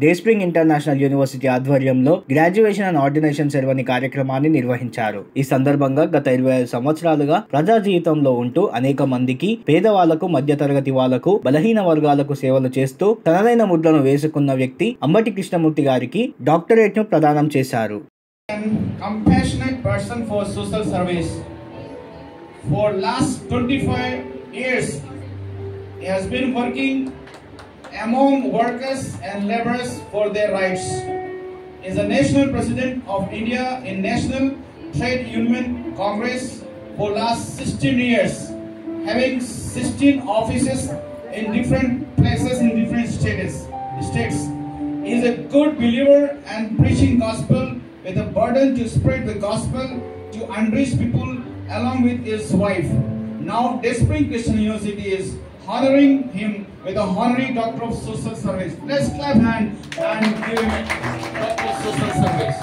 డేస్ప్రింగ్ international university ఆధ్వర్యంలో graduation and ordination ceremony కార్యక్రమాన్ని నిర్వహించారు. ఈ సందర్భంగా గత 25 సంవత్సరాలుగా ప్రజా జీవితంలో ఉంటూ అనేక మందికి, పేదవాళ్లకు, మధ్యతరగతి వాళ్లకు, బలహీన వర్గాలకు సేవలు చేస్తూ తనదైన ముద్రను వేసుకున్న వ్యక్తి అంబటి కృష్ణమూర్తి గారికి డాక్టరేట్ ను ప్రదానం చేశారు. Compassionate person for social service. For last 25 years, he has been working among workers and laborers for their rights. He is the national president of India in National Trade Union Congress for last 16 years, having 16 offices in different places in different states. He is a good believer and preaching gospel with a burden to spread the gospel to unreached people along with his wife. Now Despring Christian University is honoring him with a honorary Doctor of Social Service. Let's clap hand and give him a Doctor of Social Service.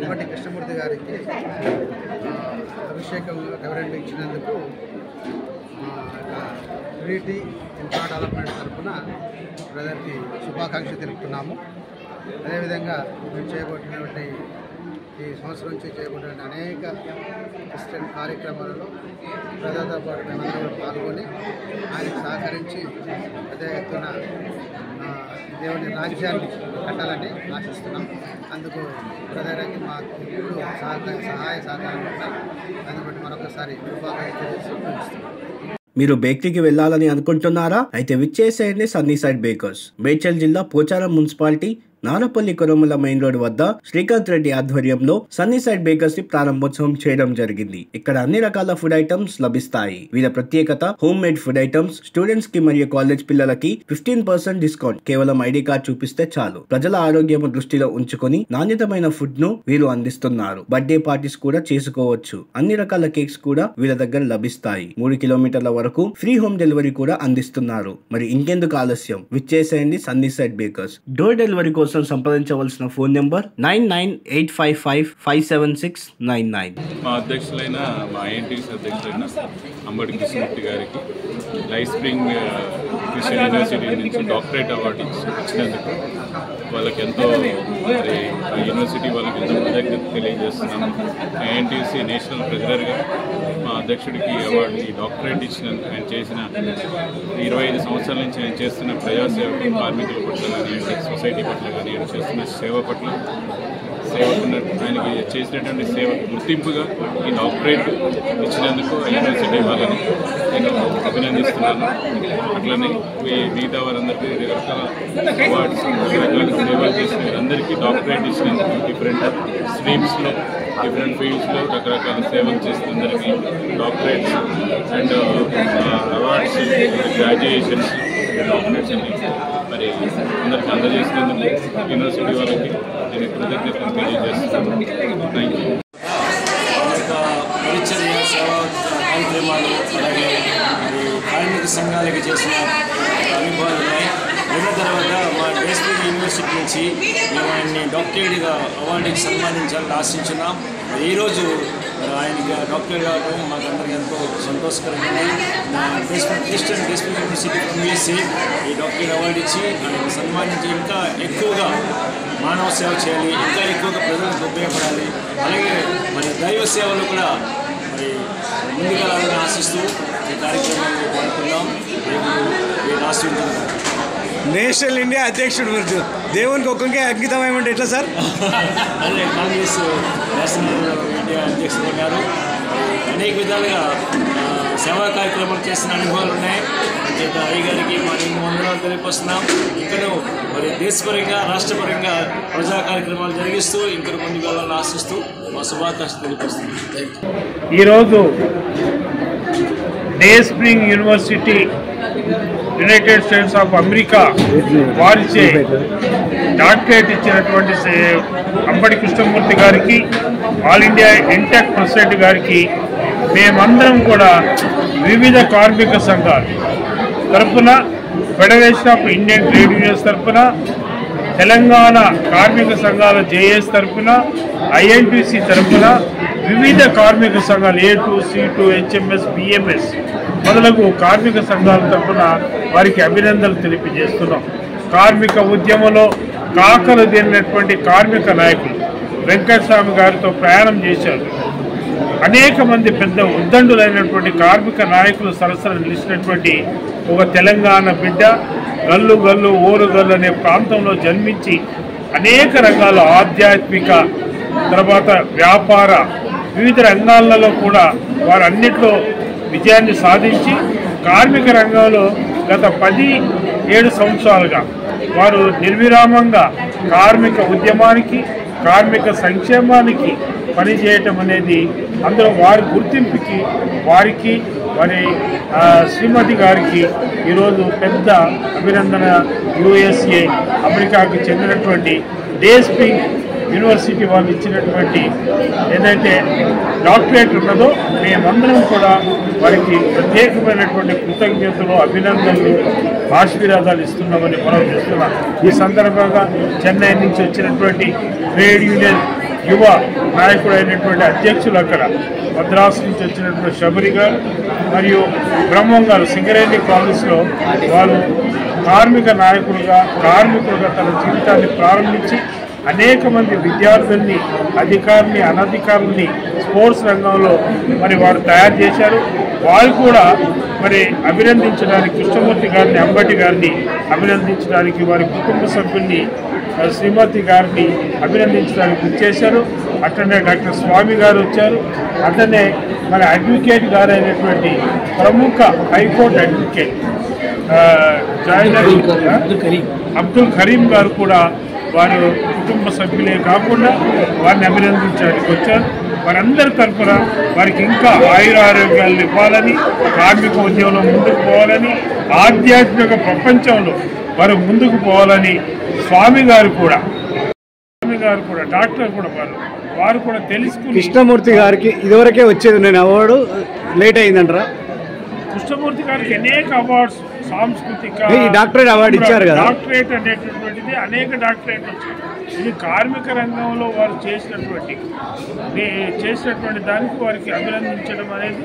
Ambati Krishnamurthy గారికి అభిషేకం reverend ఇచ్చినందుకు Trinity infra development తరఫున బ్రదర్కి శుభాకాంక్షలు తెలుపుతున్నాము. అదేవిధంగా మేము చేయబోతున్నటువంటి ఈ సంవత్సరం నుంచి చేయబోతున్న అనేక క్రిస్టియన్ కార్యక్రమాలలో బ్రదర్తో పాటు మేమందరూ పాల్గొని ఆయనకు సహకరించి పెద్ద ఎత్తున దేవుని రాజ్యాన్ని కట్టాలని ఆశిస్తున్నాం. అందుకు బ్రదర్కి మాకు ఇప్పుడు సహాయ సహకారం ఉంటాయి. అందుబట్టి మరొకసారి శుభాకాంక్షలు. మీరు బేకరీకి వెళ్లాలని అనుకుంటున్నారా? అయితే విచ్చేసేయండి సన్నీ సైడ్ బేకర్స్. మేడ్చల్ జిల్లా Pocharam municipality Narapally Koramala main road వద్ద శ్రీకాంత్ రెడ్డి ఆధ్వర్యంలో సన్నీ సైడ్ బేకర్స్ ని ప్రారంభోత్సవం చేయడం జరిగింది. ఇక్కడ అన్ని రకాల ఫుడ్ ఐటమ్స్ లభిస్తాయి. వీళ్ళ ప్రత్యేకత home made food items, students కి మరియు కాలేజ్ పిల్లలకి 15% డిస్కౌంట్ కేవలం ఐడి కార్డ్ చూపిస్తే చాలు. ప్రజల ఆరోగ్యం దృష్టిలో ఉంచుకొని నాణ్యతమైన ఫుడ్ ను వీరు అందిస్తున్నారు. బర్త్డే పార్టీస్ కూడా చేసుకోవచ్చు. అన్ని రకాల కేక్స్ కూడా వీళ్ళ దగ్గర లభిస్తాయి. 3 కిలోమీటర్ల వరకు ఫ్రీ హోమ్ డెలివరీ కూడా అందిస్తున్నారు. మరి ఇంకెందుకు ఆలస్యం, విచ్చేసేయండి sunny side bakers. Door delivery కోసం సంప్రదించవలసిన ఫోన్ నెంబర్ 9985557699. మా అధ్యక్షులైన మా ఐఎన్టీసీ అధ్యక్షులైన అంబటి కృష్ణమూర్తి గారికి డైస్ప్రింగ్ క్రిస్టియన్ యూనివర్సిటీ నుంచి డాక్టరేట్ అవార్డు ఇచ్చినందుకు వాళ్ళకి ఎంతో మరి ఆ యూనివర్సిటీ వాళ్ళకి ఎంతో కృతజ్ఞత తెలియజేస్తున్నాము. ఐఎన్టీసీ నేషనల్ ప్రెసిడెంట్గా మా అధ్యక్షుడికి అవార్డు ఈ డాక్టరేట్ ఇచ్చినందుకు ఆయన చేసిన 25 సంవత్సరాల నుంచి ఆయన చేస్తున్న ప్రజాసేవకు, కార్మికుల పట్ల కానివ్వండి, సొసైటీ పట్ల కానివ్వండి, చేస్తున్న సేవ పట్ల ఆయనకి చేసినటువంటి సేవ గుర్తింపుగా ఈ డాక్టరేట్ ఇచ్చినందుకు యూనివర్సిటీ వాళ్ళని నేను అభినందిస్తున్నాను. అట్లనే మిగతా వారందరికీ రకరకాల అవార్డ్స్, రకరకాల సేవలు చేసిన వారందరికీ డాక్టరేట్ ఇచ్చినందుకు డిఫరెంట్ స్ట్రీమ్స్లో, డిఫరెంట్ ఫీల్డ్స్లో రకరకాల సేవలు చేస్తున్నందరికీ doctorates and awards, graduations, doctorates అన్ని మరి అందరికీ అందజేసినందుకు యూనివర్సిటీ వాళ్ళకి నేను కృతజ్ఞతలు తెలియజేస్తున్నాను. Thank you. పరిచర్య సేవా కార్యక్రమాలు అలాగే కార్మిక సంఘాలకి చేసిన అనుభవాలు ఉన్నాయి. అయిన తర్వాత మా డేస్ప్రింగ్ యూనివర్సిటీ నుంచి మేము ఆయన్ని డాక్టరేట్గా అవార్డుకి సన్మానించాలని ఆశించున్నాం. ఈరోజు ఆయనకి డాక్టరేట్ కావడం మాకందరికీ ఎంతో సంతోషకరమైంది. క్రిస్టియన్ డేస్ప్రింగ్ యూనివర్సిటీ యూఎస్ఏ ఈ డాక్టరేట్ అవార్డు ఇచ్చి ఆయనకు సన్మానించి ఇంకా ఎక్కువగా మానవ సేవ చేయాలి, ఇంకా ఎక్కువగా ప్రజలకు ఉపయోగపడాలి. అలాగే మరి దైవ సేవలు కూడా మరి ముందుకెళ్ళాలని ఆశిస్తూ ఈ కార్యక్రమాన్ని పాల్గొన్నాం. నేషనల్ ఇండియా అధ్యక్షుడు దేవునికి ఒక్కరికే అంకితం ఏమంటే ఎట్లా సార్? అదే కాంగ్రెస్ నేషనల్ ఇండియా అధ్యక్షుడు ఉన్నారు. అనేక విధాలుగా సేవా కార్యక్రమాలు చేసిన అనుభవాలు ఉన్నాయి. చేత అయ్యగారికి మా వందనాలు తెలియపరుస్తున్నాం. ఇక్కడ మరి దేశపరంగా, రాష్ట్రపరంగా ప్రజా కార్యక్రమాలు జరిగిస్తూ ఇంకా ముందుకు వెళ్ళాలని ఆశిస్తూ మా శుభాకాంక్షలు తెలియపరుస్తున్నాం. ఈరోజు day spring university United states of America వారిచే డాక్టరేట్ ఇచ్చినటువంటి అంబటి కృష్ణమూర్తి గారికి, ఆల్ ఇండియా ఇంటెక్ ప్రెసిడెంట్ గారికి మేమందరం కూడా వివిధ కార్మిక సంఘాలు తరఫున, federation of Indian trade unions తరఫున, తెలంగాణ కార్మిక సంఘాల జేఏఎస్ తరఫున, ఐఎన్టీసీ తరఫున, వివిధ కార్మిక సంఘాలు A2, C2, HMS, BMS మొదలగు కార్మిక సంఘాల తరఫున వారికి అభినందనలు తెలియజేస్తున్నాం. కార్మిక ఉద్యమంలో కాకలు తిరిగినటువంటి కార్మిక నాయకులు వెంకటస్వామి గారితో ప్రయాణం చేశారు. అనేక మంది పెద్ద ఉద్దండులైనటువంటి కార్మిక నాయకులు సరసన నిలిచినటువంటి ఒక తెలంగాణ బిడ్డ, గల్లు గల్లు ఓరు గల్లు అనే ప్రాంతంలో జన్మించి అనేక రంగాల ఆధ్యాత్మిక, తర్వాత వ్యాపార, వివిధ రంగాలలో కూడా వారు అన్నిట్లో విజయాన్ని సాధించి కార్మిక రంగంలో గత 17 సంవత్సరాలుగా వారు నిర్విరామంగా కార్మిక ఉద్యమానికి, కార్మిక సంక్షేమానికి పనిచేయటం అనేది అందులో వారి గుర్తింపుకి, వారికి వారి శ్రీమతి గారికి ఈరోజు పెద్ద అభినందన. USA అమెరికాకి చెందినటువంటి డే స్ప్రింగ్ యూనివర్సిటీ వాళ్ళు ఇచ్చినటువంటి ఏదైతే డాక్టరేట్ ఉన్నదో మేమందరం కూడా వారికి ప్రత్యేకమైనటువంటి కృతజ్ఞతలు, అభినందనలు, ఆశీర్వాదాలు ఇస్తున్నామని మనం చేస్తున్నాం. ఈ సందర్భంగా చెన్నై నుంచి వచ్చినటువంటి ట్రేడ్ యూనియన్ యువ నాయకుడైనటువంటి అధ్యక్షులు, అక్కడ మద్రాసు నుంచి వచ్చినటువంటి శబరి గారు మరియు బ్రహ్మం గారు సింగరేణి కాలేజ్లో వారు కార్మిక నాయకులుగా, కార్మికులుగా తన జీవితాన్ని ప్రారంభించి అనేక మంది విద్యార్థుల్ని, అధికారుల్ని, అనధికారుల్ని స్పోర్ట్స్ రంగంలో మరి వారు తయారు చేశారు. వారు కూడా మరి అభినందించడానికి కృష్ణమూర్తి గారిని, అంబటి గారిని అభినందించడానికి, వారి కుటుంబ సభ్యుల్ని, శ్రీమతి గారిని అభినందించడానికి వచ్చేశారు. అట్లనే డాక్టర్ స్వామి గారు వచ్చారు. అట్లనే మన అడ్వకేట్ గారు అయినటువంటి ప్రముఖ హైకోర్టు అడ్వకేట్ అబ్దుల్ కరీం గారు కూడా వారు కుటుంబ సభ్యులే కాకుండా వారిని అభినందించడానికి వచ్చారు. వారందరి తరఫున వారికి ఇంకా ఆయురారోగ్యాలు ఇవ్వాలని, కార్మిక ఉద్యమంలో ముందుకు పోవాలని, ఆధ్యాత్మిక ప్రపంచంలో వారు ముందుకు పోవాలని స్వామి గారు కూడా డాక్టర్ కూడా వారు కూడా తెలుసుకుని. కృష్ణమూర్తి గారికి ఇదివరకే వచ్చేది నేను అవార్డు లేట్ అయిందంటారా? కృష్ణమూర్తి గారికి అనేక అవార్డ్స్, సాంస్కృతిక డాక్టరేట్ అవార్డు ఇచ్చారు కదా. డాక్టరేట్ అనేటటువంటిది అనేక డాక్టరేట్ వచ్చాయి. ఇది కార్మిక రంగంలో వారు చేసినటువంటి దానికి వారికి అభినందించడం అనేది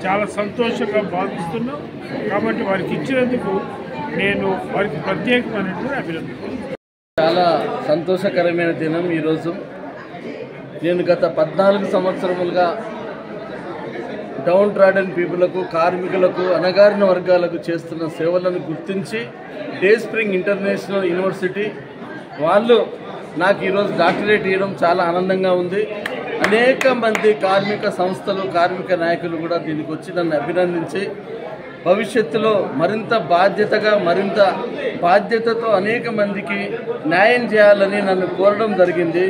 చాలా సంతోషంగా భావిస్తున్నాం. కాబట్టి వారికి ఇచ్చినందుకు నేను వారికి ప్రత్యేకమైనటువంటి అభినందన. చాలా సంతోషకరమైన దినం ఈరోజు. నేను గత 14 సంవత్సరములుగా డౌన్ ట్రాడన్ పీపుల్కు, కార్మికులకు, అణగారిన వర్గాలకు చేస్తున్న సేవలను గుర్తించి డే స్ప్రింగ్ ఇంటర్నేషనల్ యూనివర్సిటీ వాళ్ళు నాకు ఈరోజు డాక్టరేట్ ఇవ్వడం చాలా ఆనందంగా ఉంది. అనేక మంది కార్మిక సంస్థలు, కార్మిక నాయకులు కూడా దీనికి వచ్చి నన్ను అభినందించి భవిష్యత్తులో మరింత బాధ్యతతో అనేక మందికి న్యాయం చేయాలని నన్ను కోరడం జరిగింది.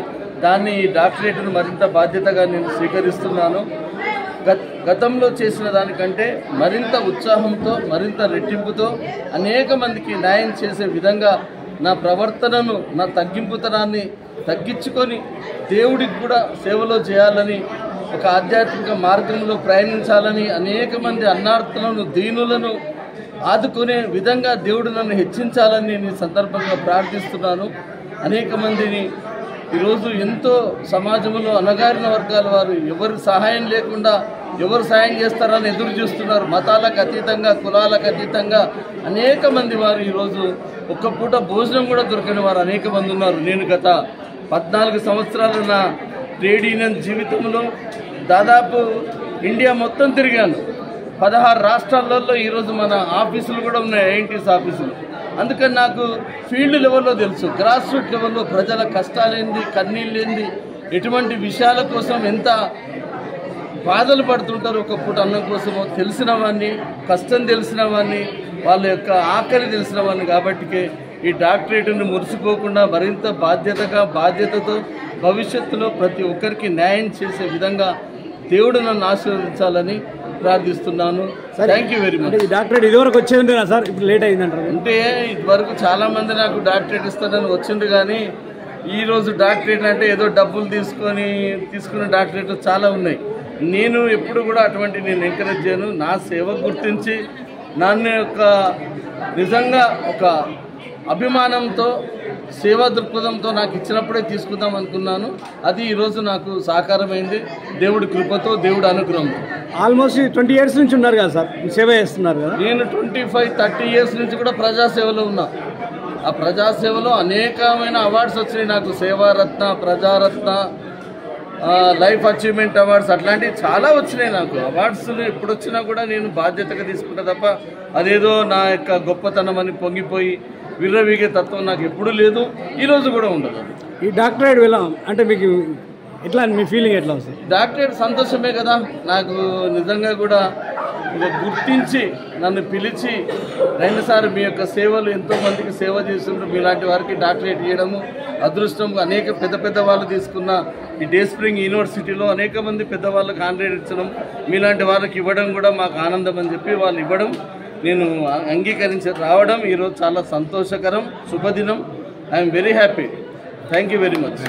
దాన్ని ఈ డాక్టరేట్ను మరింత బాధ్యతగా నేను స్వీకరిస్తున్నాను. గతంలో చేసిన దానికంటే మరింత ఉత్సాహంతో, మరింత రెట్టింపుతో అనేక మందికి న్యాయం చేసే విధంగా నా ప్రవర్తనను, నా తగ్గింపుతనాన్ని తగ్గించుకొని దేవుడికి కూడా సేవలో చేయాలని, ఒక ఆధ్యాత్మిక మార్గంలో ప్రయాణించాలని, అనేక మంది అన్నార్థులను, దీనులను ఆదుకునే విధంగా దేవుడు నన్ను హెచ్చించాలని నేను ఈ సందర్భంగా ప్రార్థిస్తున్నాను. అనేక మందిని ఈరోజు ఎంతో సమాజంలో అణగారిన వర్గాల వారు ఎవరి సహాయం లేకుండా ఎవరు సాయం చేస్తారని ఎదురు చూస్తున్నారు. మతాలకు అతీతంగా, కులాలకు అతీతంగా అనేక మంది వారు ఈరోజు ఒక్క పూట భోజనం కూడా దొరకని వారు అనేక మంది ఉన్నారు. నేను గత 14 సంవత్సరాల నా ట్రేడ్ యూనియన్ జీవితంలో దాదాపు ఇండియా మొత్తం తిరిగాను. 16 రాష్ట్రాలలో ఈరోజు మన ఆఫీసులు కూడా ఉన్నాయి, ఐఎన్టీసీ ఆఫీసులు. అందుకని నాకు ఫీల్డ్ లెవెల్లో తెలుసు, గ్రాస్ రూట్ లెవెల్లో ప్రజల కష్టాలేంది, కన్నీళ్ళేంది, ఎటువంటి విషయాల కోసం ఎంత బాధలు పడుతుంటారు ఒక పూట అన్నం కోసమో తెలిసిన వాడిని, కష్టం తెలిసిన వాడిని, వాళ్ళ యొక్క ఆకలి తెలిసిన వాడిని. కాబట్టి ఈ డాక్టరేట్ను మురిసిపోకుండా మరింత బాధ్యతతో భవిష్యత్తులో ప్రతి ఒక్కరికి న్యాయం చేసే విధంగా దేవుడు నన్ను ఆశీర్వదించాలని ప్రార్థిస్తున్నాను. Thank you very much. Doctorate ఇదివరకు వచ్చేది సార్, ఇప్పుడు లేట్ అయిందంటారు. అంటే ఇదివరకు చాలామంది నాకు డాక్టరేట్ ఇస్తానని వచ్చింది, కానీ ఈరోజు డాక్టరేట్ అంటే ఏదో డబ్బులు తీసుకున్న డాక్టరేట్ చాలా ఉన్నాయి. నేను ఎప్పుడు కూడా అటువంటి నేను ఎంకరేజ్ చేయను. నా సేవ గుర్తించి నన్ను నిజంగా ఒక అభిమానంతో సేవా దృక్పథంతో నాకు ఇచ్చినప్పుడే తీసుకుందాం అనుకున్నాను. అది ఈరోజు నాకు సాకారమైంది దేవుడి కృపతో, దేవుడి అనుగ్రహంతో. ఆల్మోస్ట్ 20 years నుంచి ఉన్నారు కదా సార్, సేవ చేస్తున్నారు కదా. నేను 25-30 years నుంచి కూడా ప్రజాసేవలో ఉన్నా. ఆ ప్రజాసేవలో అనేకమైన అవార్డ్స్ వచ్చినాయి నాకు. సేవారత్న, ప్రజారత్న, లైఫ్ అచీవ్మెంట్ అవార్డ్స్ అట్లాంటివి చాలా వచ్చినాయి నాకు. అవార్డ్స్లు ఎప్పుడు వచ్చినా కూడా నేను బాధ్యతగా తీసుకుంటా తప్ప అదేదో నా యొక్క గొప్పతనం అని పొంగిపోయి విర్రవీగే తత్వం నాకు ఎప్పుడూ లేదు, ఈరోజు కూడా ఉండదు. ఈ డాక్టరేట్ వెళ్ళాం అంటే మీకు ఎట్లా, మీ ఫీలింగ్ ఎట్లా వస్తుంది? డాక్టరేట్ సంతోషమే కదా నాకు. నిజంగా కూడా గుర్తించి నన్ను పిలిచి 2 సార్లు మీ యొక్క సేవలు ఎంతోమందికి సేవ చేస్తుండ్రు, మీలాంటి వారికి డాక్టరేట్ చేయడము అదృష్టం. అనేక పెద్ద వాళ్ళు తీసుకున్న ఈ డే స్ప్రింగ్ యూనివర్సిటీలో అనేక మంది పెద్దవాళ్ళకి ఆనరేట్ ఇచ్చడం, మీలాంటి వాళ్ళకి ఇవ్వడం కూడా మాకు ఆనందం అని చెప్పి వాళ్ళు ఇవ్వడం, నేను అంగీకరించి రావడం ఈరోజు చాలా సంతోషకరం, శుభదినం. I'm very happy. Thank you very much.